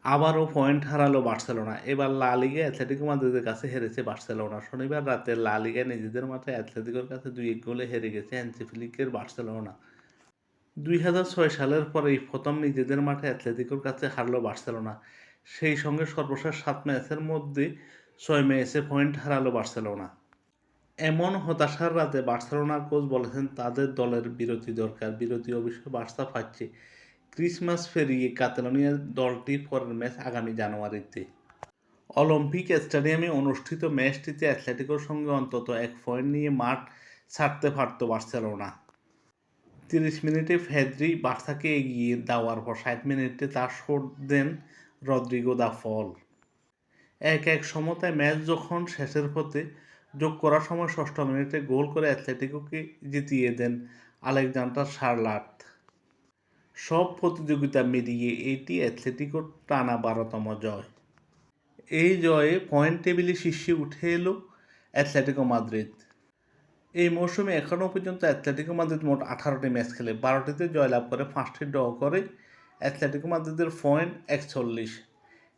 আবারও পয়েন্ট হারালো বার্সেলোনা। এবার লা লিগায় অ্যাটলেটিকো মাদ্রিদের কাছে হেরেছে বার্সেলোনা। শনিবার রাতে লা লিগায় নিজেদের মাঠে অ্যাটলেটিকোর কাছে ২-১ গোলে হেরে গেছে হ্যান্সি ফ্লিকের বার্সেলোনা। ২০০৬ সালের পর এই প্রথম নিজেদের মাঠে অ্যাটলেটিকোর কাছে হারল বার্সেলোনা। সেই সঙ্গে সর্বশেষ ৭ ম্যাচের মধ্যে ৬ ম্যাচে পয়েন্ট হারালো বার্সেলোনা। এমন হতাশার রাতে বার্সেলোনার কোচ বলেছেন তাদের দলের বিরতি দরকার। বিরতি অবশ্য বার্সা পাচ্ছে। ক্রিসমাস পেরিয়ে কাতালোনিয়ার দলটির পরের ম্যাচ আগামী জানুয়ারিতে। অলিম্পিক স্টেডিয়ামে অনুষ্ঠিত ম্যাচটিতে অ্যাটলেটিকোর সঙ্গে অন্তত ১ পয়েন্ট নিয়ে মাঠ ছাড়তে পারত বার্সেলোনা। ৩০ মিনিটে পেদ্রি বার্সাকে এগিয়ে দেওয়ার পর ৬০ মিনিটে তার শট দেন রদ্রিগো দা ফল। ১-১ সমতায় ম্যাচ যখন শেষের পথে যোগ করার সময় ৬ষ্ঠ মিনিটে গোল করে অ্যাটলেটিকোকে জিতিয়ে দেন আলেকজান্ডার সারলাত। সব প্রতিযোগিতা মিলিয়ে এটি অ্যাটলেটিকোর টানা ১২তম জয়। এই জয়ে পয়েন্ট টেবিলে শীর্ষে উঠে এলো অ্যাটলেটিকো মাদ্রিদ। এই মৌসুমে এখনও পর্যন্ত অ্যাটলেটিকো মাদ্রিদ মোট ১৮টি ম্যাচ খেলে ১২টিতে জয়লাভ করে ৫টি ড্র করে। অ্যাটলেটিকো মাদ্রিদের পয়েন্ট ৪১।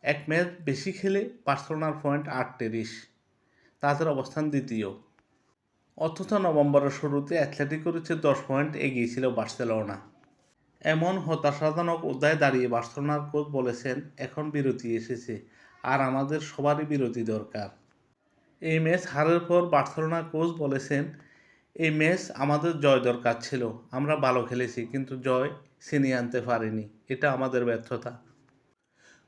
এক ম্যাচ বেশি খেলে বার্সেলোনার পয়েন্ট ৩৮। তাদের অবস্থান দ্বিতীয়। অথচ নভেম্বরের শুরুতে অ্যাটলেটিকোর চেয়ে ১০ পয়েন্ট এগিয়ে ছিল বার্সেলোনা। এমন হতাশাজনক অধ্যায়ে দাঁড়িয়ে বার্সেলোনার কোচ বলেছেন, এখন বিরতি এসেছে আর আমাদের সবারই বিরতি দরকার। এই ম্যাচ হারের পর বার্সেলোনার কোচ বলেছেন, এই ম্যাচ আমাদের জয় দরকার ছিল। আমরা ভালো খেলেছি কিন্তু জয় ছিনিয়ে আনতে পারিনি। এটা আমাদের ব্যর্থতা।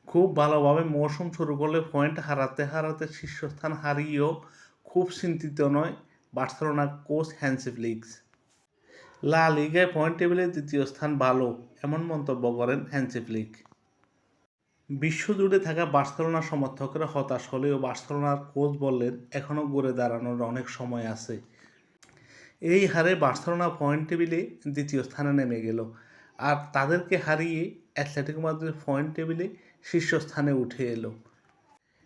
খুব ভালোভাবে মৌসুম শুরু করলে পয়েন্ট হারাতে হারাতে শীর্ষস্থান হারিয়েও খুব চিন্তিত নয় বার্সেলোনার কোচ হ্যান্সি ফ্লিক। লা লিগায় পয়েন্ট টেবিলের দ্বিতীয় স্থান ভালো, এমন মন্তব্য করেন হ্যান্সি ফ্লিক। বিশ্বজুড়ে থাকা বার্সেলোনা সমর্থকরা হতাশ হলেও বার্সেলোনার কোচ বললেন, এখনও ঘুরে দাঁড়ানোর অনেক সময় আছে। এই হারে বার্সেলোনা পয়েন্ট টেবিলে দ্বিতীয় স্থানে নেমে গেল আর তাদেরকে হারিয়ে অ্যাটলেটিকো মাদ্রিদ পয়েন্ট টেবিলে শীর্ষস্থানে উঠে এলো।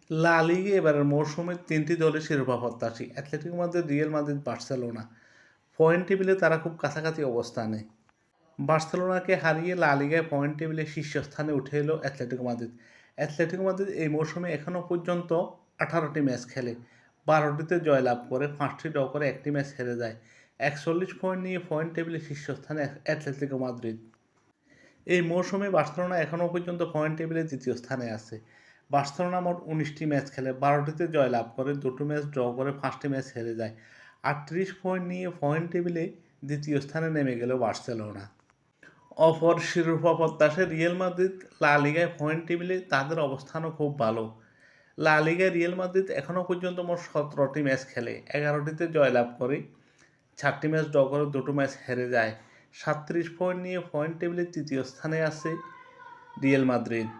লা লিগে এবারের মৌসুমে ৩টি দলের শিরোপা প্রত্যাশী Atletico Madrid, Real Madrid, Barcelona. Point টেবিলে তারা খুব কাছাকাছি অবস্থানে। বার্সেলোনাকে হারিয়ে লা লিগায় পয়েন্ট টেবিলে শীর্ষস্থানে উঠে এলো অ্যাটলেটিকো মাদ্রিদ। অ্যাটলেটিকো মাদ্রিদ এই মৌসুমে এখনও পর্যন্ত ১৮টি ম্যাচ খেলে ১২টিতে জয়লাভ করে ৫টি ড্র করে ১টি ম্যাচ হেরে যায়। ৪১ পয়েন্ট নিয়ে পয়েন্ট টেবিলে শীর্ষস্থানে অ্যাটলেটিকো মাদ্রিদ। এই মৌসুমে বার্সেলোনা এখনও পর্যন্ত পয়েন্ট টেবিলে দ্বিতীয় স্থানে আছে। বার্সেলোনা মোট ১৯টি ম্যাচ খেলে ১২টিতে জয়লাভ করে ২টি ম্যাচ ড্র করে ৫টি ম্যাচ হেরে যায়। ৩৮ পয়েন্ট নিয়ে পয়েন্ট টেবিলে দ্বিতীয় স্থানে নেমে গেল বার্সেলোনা। অপর শিরোপা প্রত্যাশী রিয়াল মাদ্রিদ লা লিগায় পয়েন্ট টেবিলে তাদের অবস্থানও খুব ভালো। লা লিগায় রিয়াল মাদ্রিদ এখনও পর্যন্ত মোট ১৭টি ম্যাচ খেলে ১১টিতে জয়লাভ করে ৪টি ম্যাচ ড্র করে ২টি ম্যাচ হেরে যায়। ৩৭ পয়েন্ট নিয়ে পয়েন্ট টেবিলে তৃতীয় স্থানে আছে রিয়াল মাদ্রিদ।